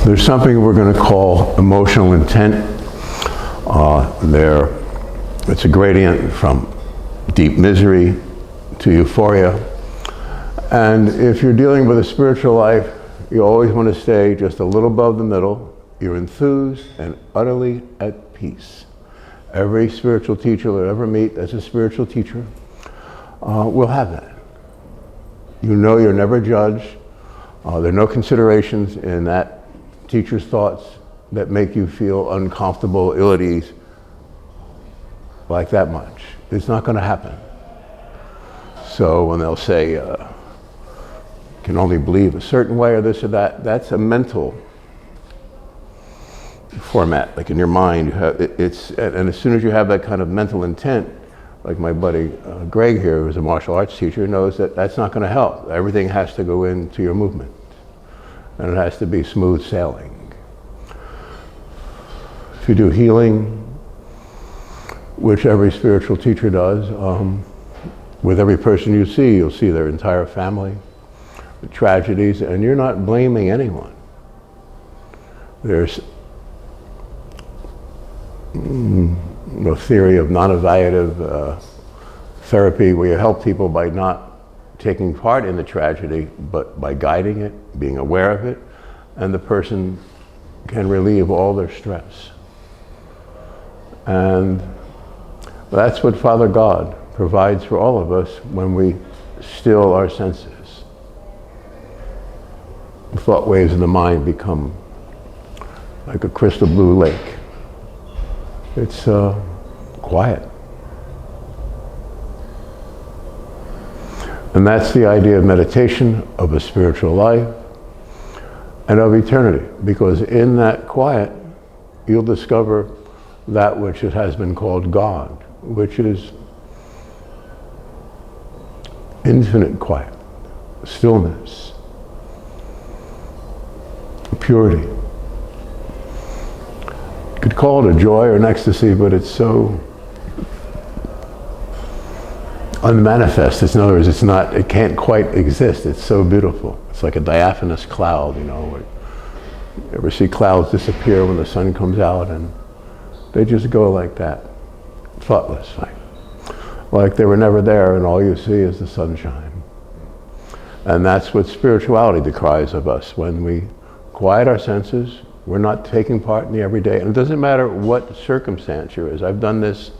There's something we're going to call emotional intent. It's a gradient from deep misery to euphoria. And if you're dealing with a spiritual life, you always want to stay just a little above the middle. You're enthused and utterly at peace. Every spiritual teacher you'll ever meet that's a spiritual teacher will have that. You know you're never judged. There are no considerations in that teacher's thoughts that make you feel uncomfortable, ill at ease, like that much. It's not going to happen. So when they'll say, can only believe a certain way or this or that, that's a mental format. Like in your mind, and as soon as you have that kind of mental intent, like my buddy Greg here, who's a martial arts teacher, knows that that's not going to help. Everything has to go into your movement, and it has to be smooth sailing. If you do healing, which every spiritual teacher does, with every person you see, you'll see their entire family, the tragedies, and you're not blaming anyone. There's no theory of non-evaluative therapy where you help people by not taking part in the tragedy, but by guiding it, being aware of it, and the person can relieve all their stress. And that's what Father God provides for all of us when we still our senses. The thought waves in the mind become like a crystal blue lake. It's quiet. And that's the idea of meditation, of a spiritual life, and of eternity. Because in that quiet, you'll discover that which has been called God, which is infinite quiet, stillness, purity. You could call it a joy or an ecstasy, but it's so unmanifest. In other words, it can't quite exist. It's so beautiful. It's like a diaphanous cloud, you know. You ever see clouds disappear when the sun comes out, and they just go like that, thoughtless, like they were never there, and all you see is the sunshine. And that's what spirituality decries of us. When we quiet our senses, we're not taking part in the everyday. And it doesn't matter what circumstance you're in. I've done this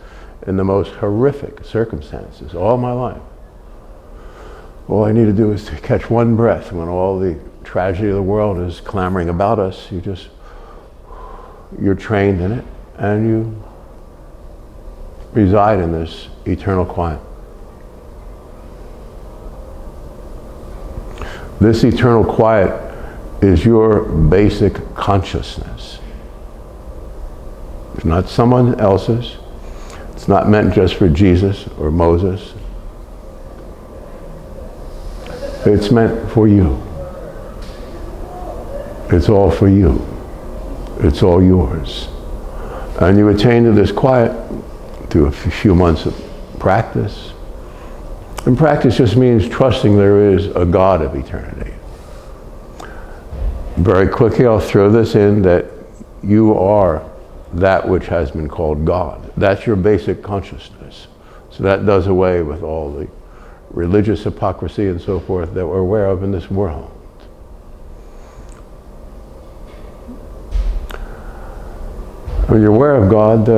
in the most horrific circumstances all my life. All I need to do is to catch one breath when all the tragedy of the world is clamoring about us. You're trained in it, and you reside in this eternal quiet. This eternal quiet is your basic consciousness. It's not someone else's. It's not meant just for Jesus or Moses. It's meant for you. It's all for you. It's all yours. And you attain to this quiet through a few months of practice. And practice just means trusting there is a God of eternity. Very quickly I'll throw this in, that you are that which has been called God. That's your basic consciousness. So that does away with all the religious hypocrisy and so forth that we're aware of in this world. When you're aware of God,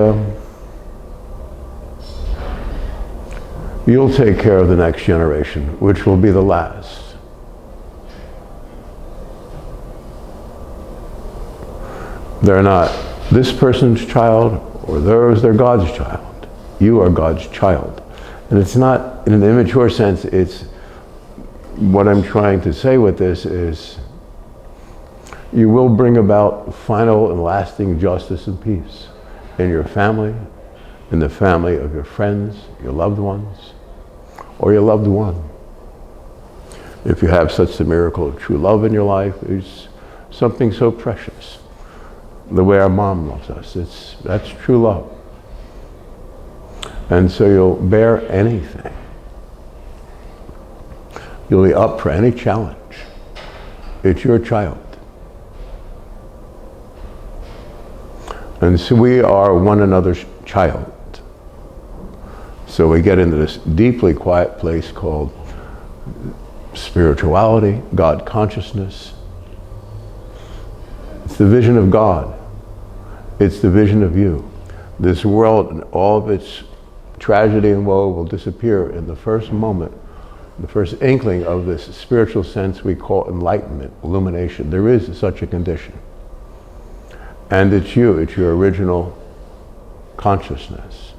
you'll take care of the next generation, which will be the last. They're not this person's child or theirs, they're God's child. You are God's child. And it's not, in an immature sense, it's, what I'm trying to say with this is, you will bring about final and lasting justice and peace in your family, in the family of your friends, your loved ones, or your loved one. If you have such a miracle of true love in your life, it's something so precious. The way our mom loves us, that's true love. And so you'll bear anything. You'll be up for any challenge. It's your child. And so we are one another's child. So we get into this deeply quiet place called spirituality, God consciousness. It's the vision of God. It's the vision of you. This world and all of its tragedy and woe will disappear in the first moment, the first inkling of this spiritual sense we call enlightenment, illumination. There is such a condition. And it's you, it's your original consciousness.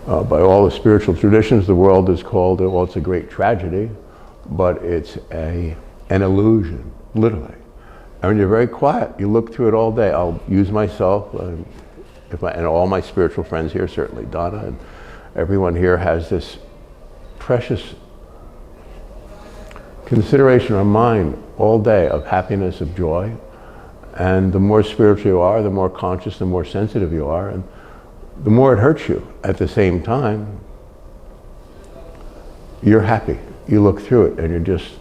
By all the spiritual traditions, the world is called, well, it's a great tragedy, but it's an illusion, literally. And when you're very quiet, you look through it all day. I'll use myself, and all my spiritual friends here, certainly Donna, and everyone here has this precious consideration of mind all day of happiness, of joy. And the more spiritual you are, the more conscious, the more sensitive you are, and the more it hurts you. At the same time, you're happy. You look through it and you're just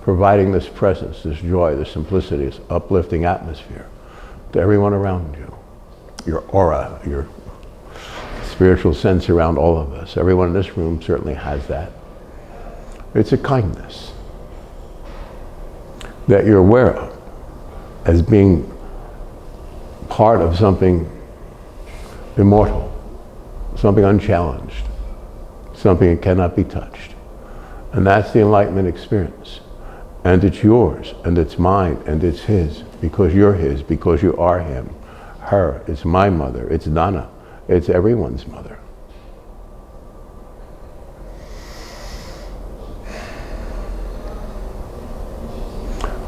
providing this presence, this joy, this simplicity, this uplifting atmosphere to everyone around you. Your aura, your spiritual sense around all of us. Everyone in this room certainly has that. It's a kindness that you're aware of as being part of something immortal, something unchallenged, something that cannot be touched. And that's the enlightenment experience. And it's yours, and it's mine, and it's his, because you're his, because you are him. Her, it's my mother, it's Donna, it's everyone's mother.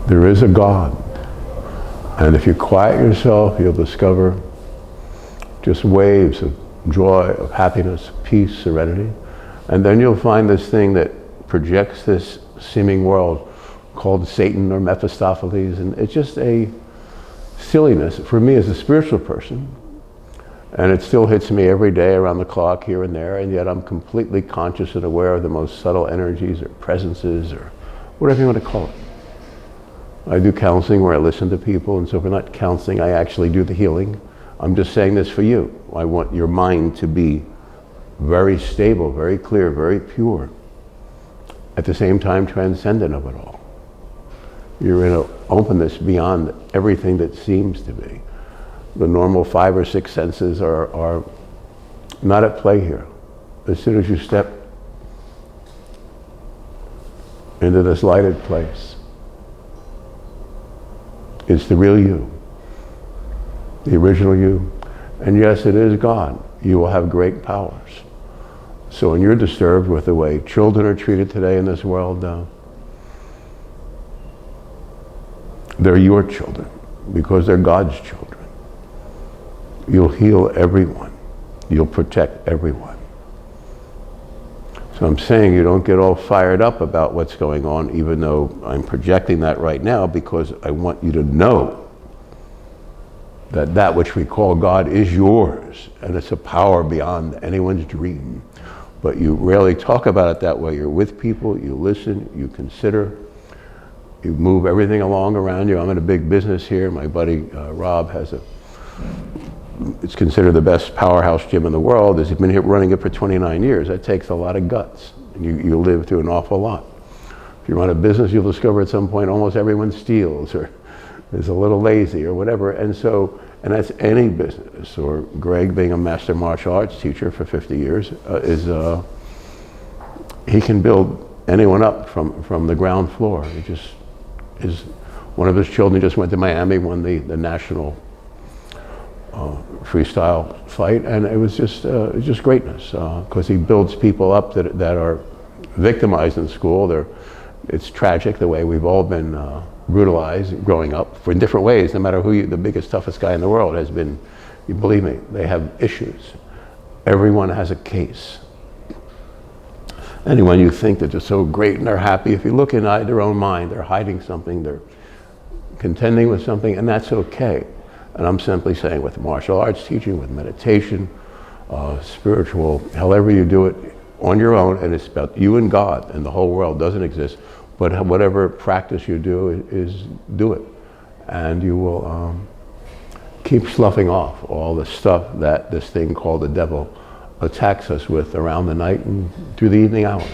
There is a God. And if you quiet yourself, you'll discover just waves of joy, of happiness, peace, serenity. And then you'll find this thing that projects this seeming world called Satan or Mephistopheles. And it's just a silliness for me as a spiritual person. And it still hits me every day around the clock here and there. And yet I'm completely conscious and aware of the most subtle energies or presences or whatever you want to call it. I do counseling where I listen to people, and so if we're not counseling, I actually do the healing. I'm just saying this for you. I want your mind to be very stable, very clear, very pure. At the same time, transcendent of it all. You're in an openness beyond everything that seems to be. The normal 5 or 6 senses are not at play here. As soon as you step into this lighted place, it's the real you, the original you. And yes, it is God. You will have great powers. So when you're disturbed with the way children are treated today in this world, they're your children because they're God's children. You'll heal everyone. You'll protect everyone. So I'm saying you don't get all fired up about what's going on, even though I'm projecting that right now, because I want you to know that that which we call God is yours, and it's a power beyond anyone's dream. But you rarely talk about it that way. You're with people, you listen, you consider, you move everything along around you. I'm in a big business here. My buddy Rob has it's considered the best powerhouse gym in the world. He's been here running it for 29 years. That takes a lot of guts. You live through an awful lot. If you run a business, you'll discover at some point almost everyone steals or is a little lazy or whatever. And that's any business. Or Greg, being a master martial arts teacher for 50 years, he can build anyone up from the ground floor. He just is. One of his children just went to Miami, won the national freestyle fight, and it was just greatness because he builds people up that are victimized in school. It's tragic the way we've all been brutalized growing up in different ways. No matter who the biggest, toughest guy in the world has been, you believe me, they have issues. Everyone has a case. Anyone you think that they're so great and they're happy, if you look inside their own mind, they're hiding something, they're contending with something, and that's okay. And I'm simply saying with martial arts teaching, with meditation, spiritual, however you do it on your own, and it's about you and God, and the whole world doesn't exist, but whatever practice you do is do it. And you will keep sloughing off all the stuff that this thing called the devil attacks us with around the night and through the evening hours.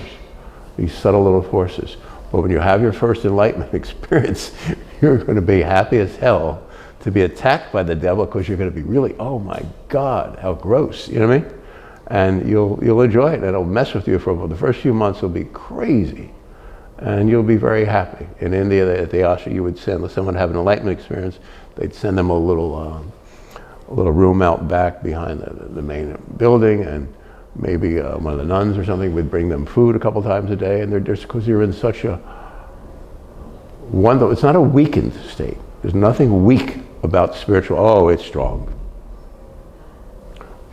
These subtle little forces. But when you have your first enlightenment experience, you're going to be happy as hell to be attacked by the devil, because you're going to be really, oh my God, how gross, you know what I mean? And you'll enjoy it, and it'll mess with you for the first few months. Will be crazy, and you'll be very happy. In India, at the ashram, you would send someone have an enlightenment experience. They'd send them a little room out back behind the main building, and maybe one of the nuns or something would bring them food a couple times a day, and they're just, because you're in such a it's not a weakened state. There's nothing weak about spiritual, oh, it's strong.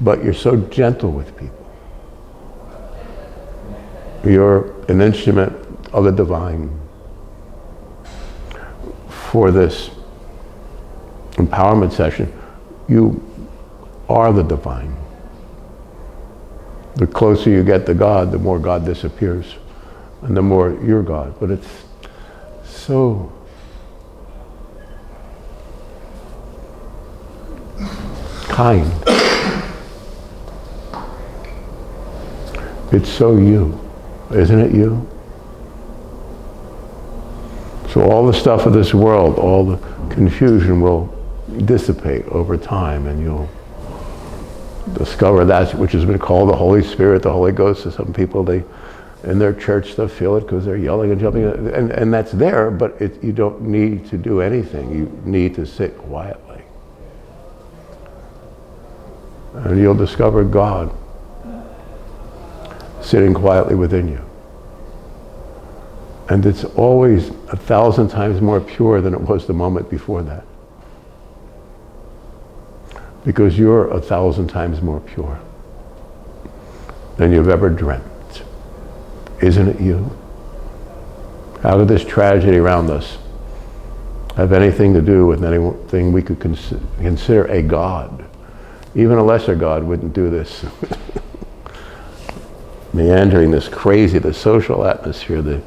But you're so gentle with people. You're an instrument of the divine for this empowerment session. You are the divine. The closer you get to God, the more God disappears, and the more you're God. But it's so kind. It's so you, isn't it you? So all the stuff of this world, all the confusion will dissipate over time, and you'll discover that which has been called the Holy Spirit, the Holy Ghost. To some people, they, in their church, they'll feel it because they're yelling and jumping, and that's there, but you don't need to do anything. You need to sit quietly. And you'll discover God sitting quietly within you. And it's always 1,000 times more pure than it was the moment before that. Because you're 1,000 times more pure than you've ever dreamt. Isn't it you? How could this tragedy around us have anything to do with anything we could consider a God? Even a lesser God wouldn't do this. Meandering this crazy, the social atmosphere, the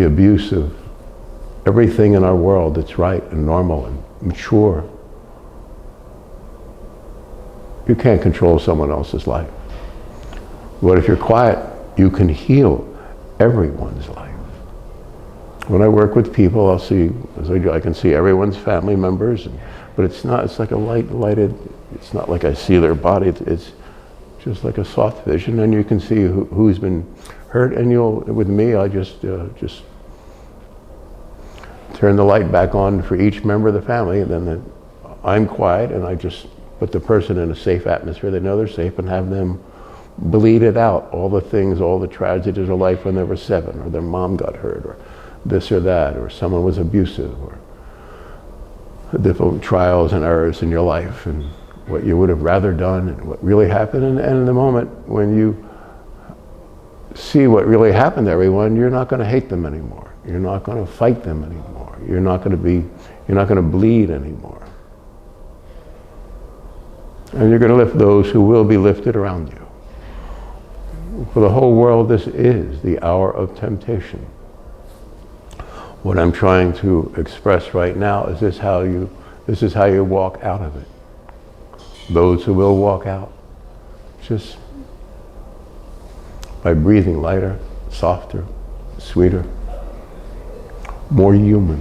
abuse of everything in our world that's right and normal and mature. You can't control someone else's life. But if you're quiet, you can heal everyone's life. When I work with people, I'll see, as I do, I can see everyone's family members, but it's like a lighted, it's not like I see their body, it's just like a soft vision, and you can see who's been hurt, and with me, I just turn the light back on for each member of the family, and then I'm quiet, and I just put the person in a safe atmosphere. They know they're safe, and have them bleed it out, all the things, all the tragedies of life when they were 7, or their mom got hurt, or this or that, or someone was abusive, or different trials and errors in your life, and what you would have rather done, and what really happened. And in the moment when you see what really happened to everyone, you're not going to hate them anymore. You're not going to fight them anymore. You're not going to bleed anymore. And you're going to lift those who will be lifted around you. For the whole world, this is the hour of temptation. What I'm trying to express right now is this is how you walk out of it. Those who will walk out, just by breathing lighter, softer, sweeter, more human,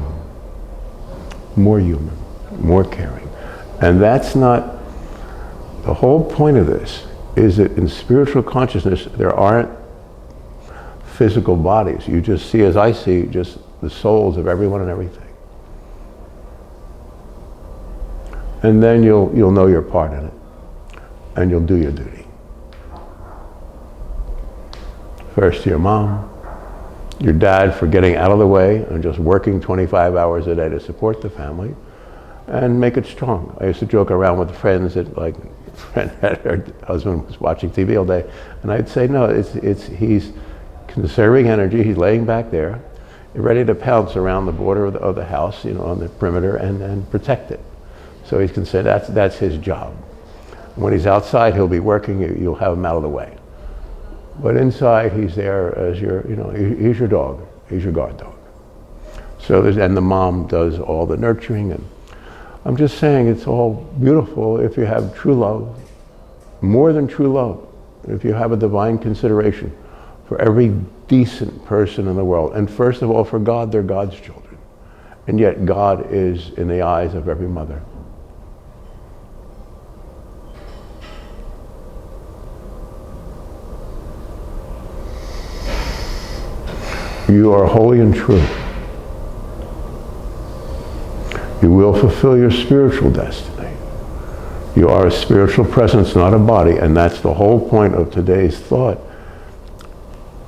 more caring. And that's not, the whole point of this is that in spiritual consciousness, there aren't physical bodies. You just see, as I see, just the souls of everyone and everything. And then you'll know your part in it, and you'll do your duty. First to your mom, your dad for getting out of the way and just working 25 hours a day to support the family and make it strong. I used to joke around with friends that, like, a friend had her husband was watching TV all day, and I'd say, no, he's conserving energy, he's laying back there, ready to pounce around the border of the house, on the perimeter, and protect it. So he's considered, that's his job. When he's outside, he'll be working, you'll have him out of the way. But inside, he's there as he's your dog, he's your guard dog. So and the mom does all the nurturing, and I'm just saying it's all beautiful if you have true love, more than true love, if you have a divine consideration for every decent person in the world. And first of all, for God, they're God's children. And yet God is in the eyes of every mother. You are holy and true. You will fulfill your spiritual destiny. You are a spiritual presence, not a body, and that's the whole point of today's thought.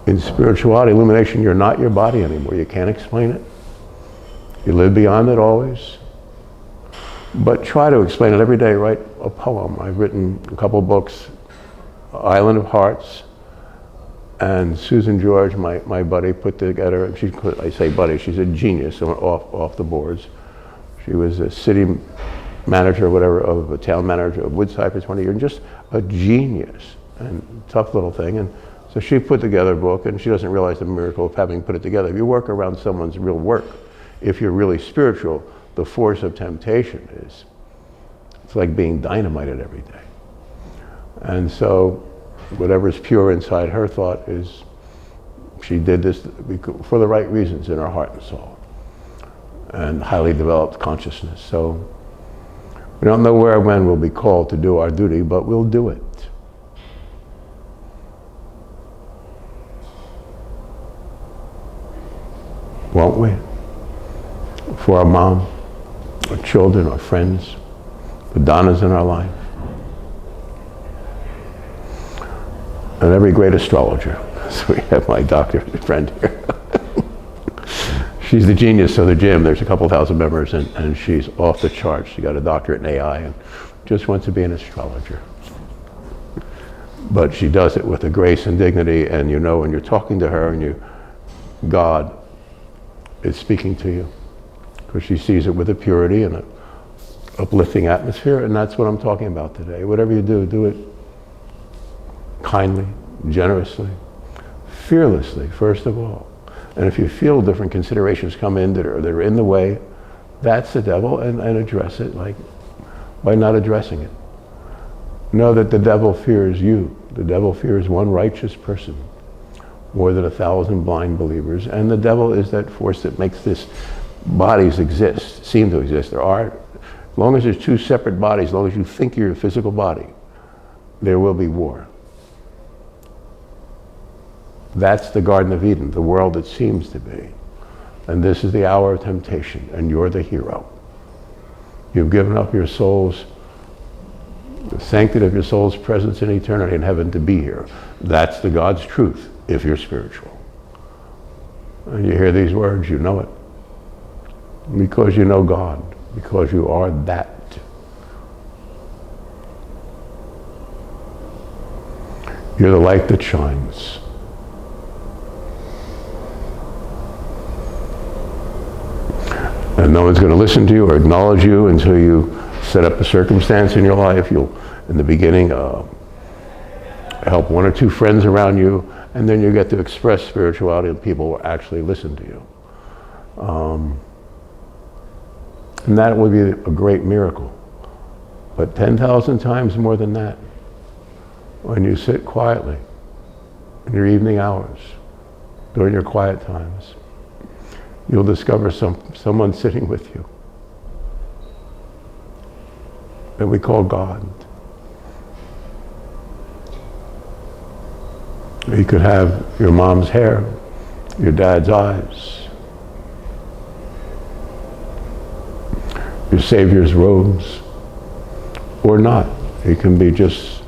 In spirituality, illumination, you're not your body anymore. You can't explain it. You live beyond it always. But try to explain it every day. Write a poem. I've written a couple books, Island of Hearts, and Susan George, my buddy, put together, I say buddy, she's a genius off the boards. She was a city manager, whatever, of a town manager of Woodside for 20 years, and just a genius and tough little thing. And so she put together a book, and she doesn't realize the miracle of having put it together. If you work around someone's real work, if you're really spiritual, the force of temptation it's like being dynamited every day. And so whatever's pure inside her thought is, she did this for the right reasons in her heart and soul, and highly developed consciousness. So we don't know where or when we'll be called to do our duty, but we'll do it. Won't we? For our mom, our children, our friends, the Donnas in our life. And every great astrologer. So we have my doctor friend here. She's the genius of the gym. There's a couple thousand members, and she's off the charts. She got a doctorate in AI and just wants to be an astrologer. But she does it with a grace and dignity, and you know when you're talking to her and God is speaking to you, because she sees it with a purity and an uplifting atmosphere, and that's what I'm talking about today. Whatever you do, do it kindly, generously, fearlessly, first of all. And if you feel different considerations come in that are in the way, that's the devil, and address it by not addressing it. Know that the devil fears you. The devil fears one righteous person more than 1,000 blind believers. And the devil is that force that makes this bodies exist, seem to exist. As long as there's two separate bodies, as long as you think you're a physical body, there will be war. That's the Garden of Eden, the world it seems to be. And this is the hour of temptation, and you're the hero. You've given up your soul's, the sanctity of your soul's presence in eternity in heaven to be here. That's the God's truth, if you're spiritual. And you hear these words, you know it. Because you know God, because you are that. You're the light that shines. And no one's going to listen to you or acknowledge you until you set up a circumstance in your life. You'll, in the beginning, help one or two friends around you, and then you get to express spirituality and people will actually listen to you. And that would be a great miracle. But 10,000 times more than that, when you sit quietly in your evening hours, during your quiet times, you'll discover someone sitting with you that we call God. You could have your mom's hair, your dad's eyes, your Savior's robes, or not. It can be just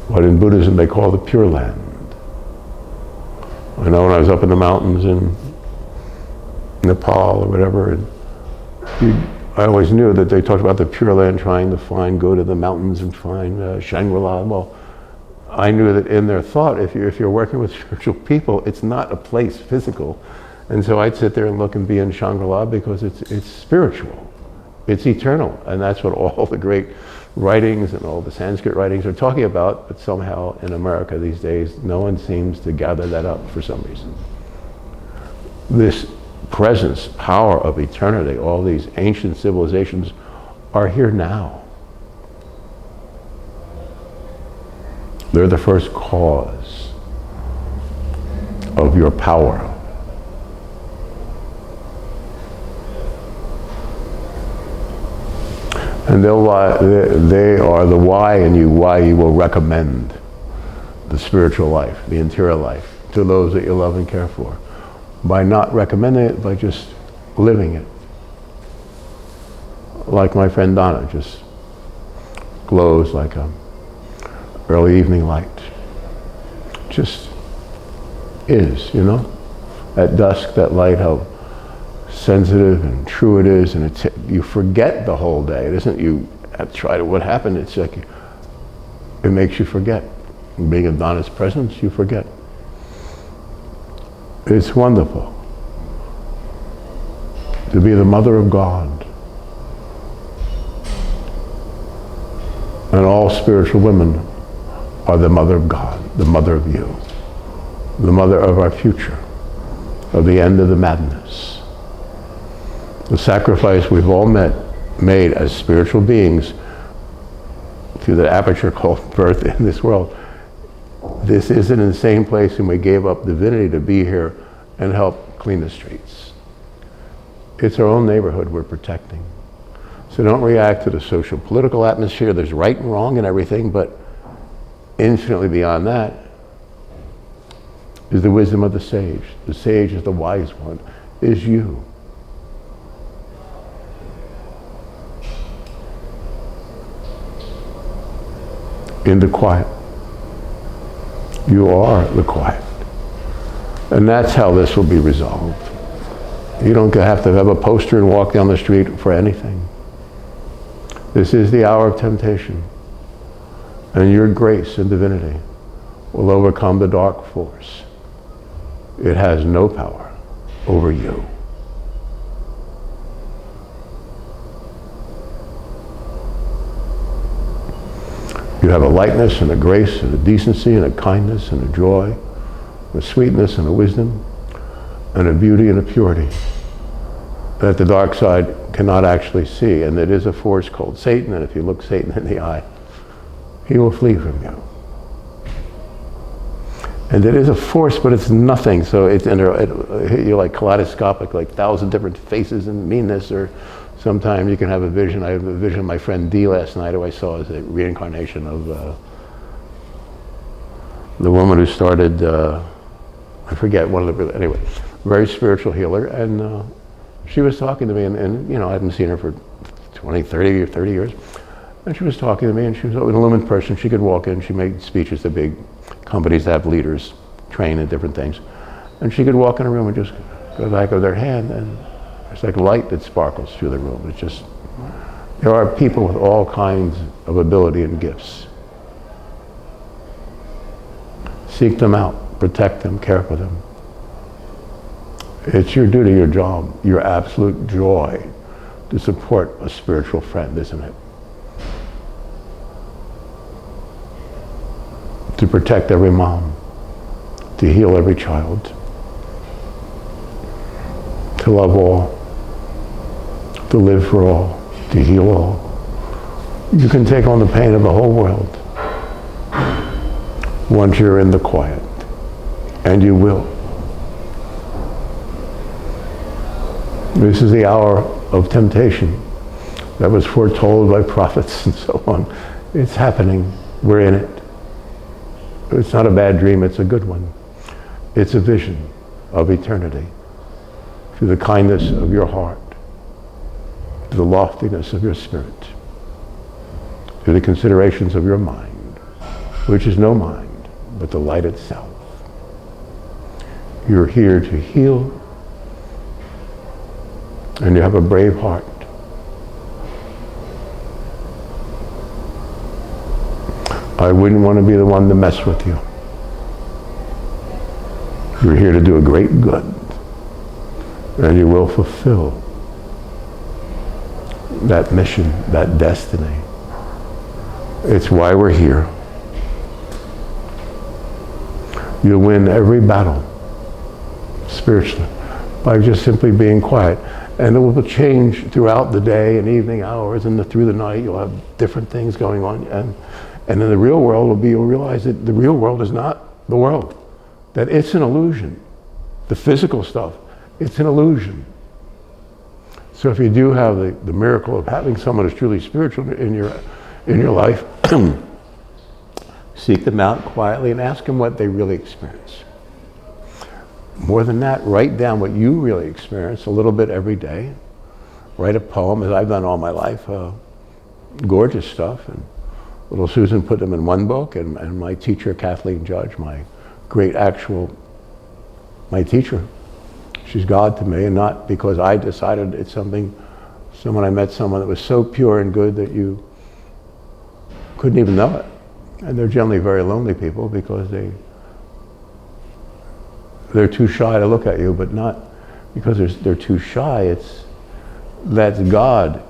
what in Buddhism they call the Pure Land. I know when I was up in the mountains in Nepal or whatever, and I always knew that they talked about the Pure Land, trying to go to the mountains and find Shangri-La. Well, I knew that in their thought, if you're working with spiritual people, it's not a place physical. And so I'd sit there and look and be in Shangri-La because it's spiritual, it's eternal. And that's what all the great writings and all the Sanskrit writings are talking about, but somehow in America these days, no one seems to gather that up for some reason. This presence, power of eternity, all these ancient civilizations are here now. They're the first cause of your power. And they are the why in you, why you will recommend the spiritual life, the interior life, to those that you love and care for. By not recommending it, by just living it. Like my friend Donna, just glows like a early evening light. Just is, you know? At dusk, that light, how sensitive and true it is, and you forget the whole day. It isn't you try to, what happened? It's like, it makes you forget. Being in Donna's presence, you forget. It's wonderful to be the mother of God. And all spiritual women are the mother of God, the mother of you, the mother of our future, of the end of the madness. The sacrifice we've all made as spiritual beings through the aperture called birth in this world. This is an insane place, and we gave up divinity to be here and help clean the streets. It's our own neighborhood we're protecting. So don't react to the social political atmosphere. There's right and wrong and everything, but infinitely beyond that is the wisdom of the sage. The sage is the wise one, is you. In the quiet. You are the quiet. And that's how this will be resolved. You don't have to have a poster and walk down the street for anything. This is the hour of temptation. And your grace and divinity will overcome the dark force. It has no power over you. You have a lightness and a grace and a decency and a kindness and a joy, a sweetness and a wisdom, and a beauty and a purity that the dark side cannot actually see. And it is a force called Satan, and if you look Satan in the eye, he will flee from you. And it is a force, but it's nothing. So you're like kaleidoscopic, like 1,000 different faces and meanness, or sometimes you can have a vision. I had a vision of my friend Dee last night, who I saw as a reincarnation of the woman who started, I forget, anyway, very spiritual healer. And she was talking to me, and you know, I hadn't seen her for 20, 30 or 30 years. And she was talking to me, and she was an illumined person. She could walk in, she made speeches to big companies that have leaders, train in different things. And she could walk in a room and just go back of their hand, and it's like light that sparkles through the room. It's just, there are people with all kinds of ability and gifts. Seek them out, protect them, care for them. It's your duty, your job, your absolute joy to support a spiritual friend, isn't it? To protect every mom, to heal every child, to love all, to live for all, to heal all. You can take on the pain of the whole world once you're in the quiet, and you will. This is the hour of temptation that was foretold by prophets and so on. It's happening. We're in it. It's not a bad dream, it's a good one. It's a vision of eternity through the kindness of your heart, to the loftiness of your spirit, to the considerations of your mind, which is no mind, but the light itself. You're here to heal, and you have a brave heart. I wouldn't want to be the one to mess with you. You're here to do a great good, and you will fulfill that mission, that destiny. It's why we're here. You'll win every battle spiritually. by just simply being quiet. And it will change throughout the day and evening hours and through the night. You'll have different things going on. And in the real world, you'll realize that the real world is not the world, that it's an illusion. The physical stuff, it's an illusion. So if you do have the miracle of having someone who's truly spiritual in your life, seek them out quietly and ask them what they really experience. More than that, write down what you really experience a little bit every day. Write a poem, as I've done all my life, gorgeous stuff. And little Susan put them in one book, and my teacher, Kathleen Judge, my teacher, she's God to me, and not because I decided it's something. I met someone that was so pure and good that you couldn't even know it. And they're generally very lonely people because they're too shy to look at you, but not because they're too shy. That's God.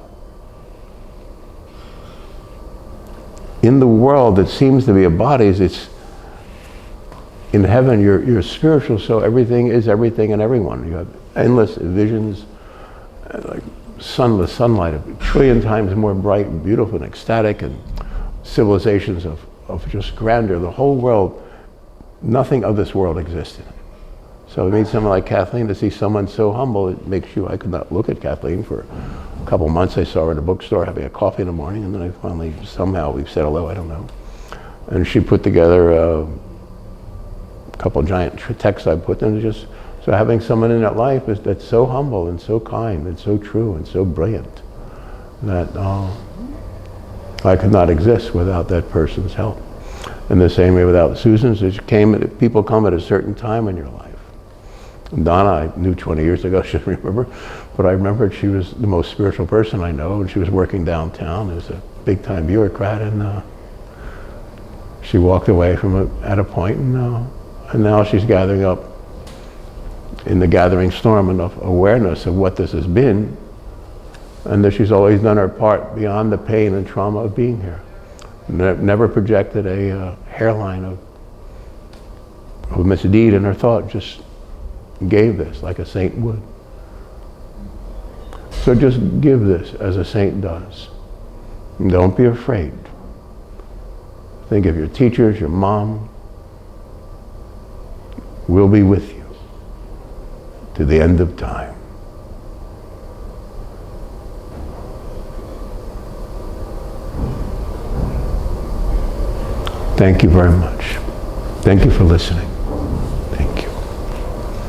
In the world that seems to be of bodies, it's in heaven, you're spiritual, so everything is everything and everyone. You have endless visions, like sunless sunlight, a trillion times more bright and beautiful and ecstatic, and civilizations of just grandeur. The whole world, nothing of this world existed. So it made someone like Kathleen, to see someone so humble, it makes you, I could not look at Kathleen for a couple months. I saw her in a bookstore having a coffee in the morning, and then I finally, somehow we've said hello, I don't know. And she put together a couple of giant texts I put them, just so having someone in that life that's so humble and so kind and so true and so brilliant that I could not exist without that person's help. In the same way without Susan's, people come at a certain time in your life. Donna, I knew 20 years ago, she didn't remember, but I remembered she was the most spiritual person I know, and she was working downtown as a big time bureaucrat, and she walked away from it at a point, and now she's gathering up in the gathering storm enough awareness of what this has been, and that she's always done her part beyond the pain and trauma of being here. Never projected a hairline of a misdeed in her thought, just gave this like a saint would. So just give this as a saint does. And don't be afraid. Think of your teachers, your mom. We'll be with you to the end of time. Thank you very much. Thank you for listening.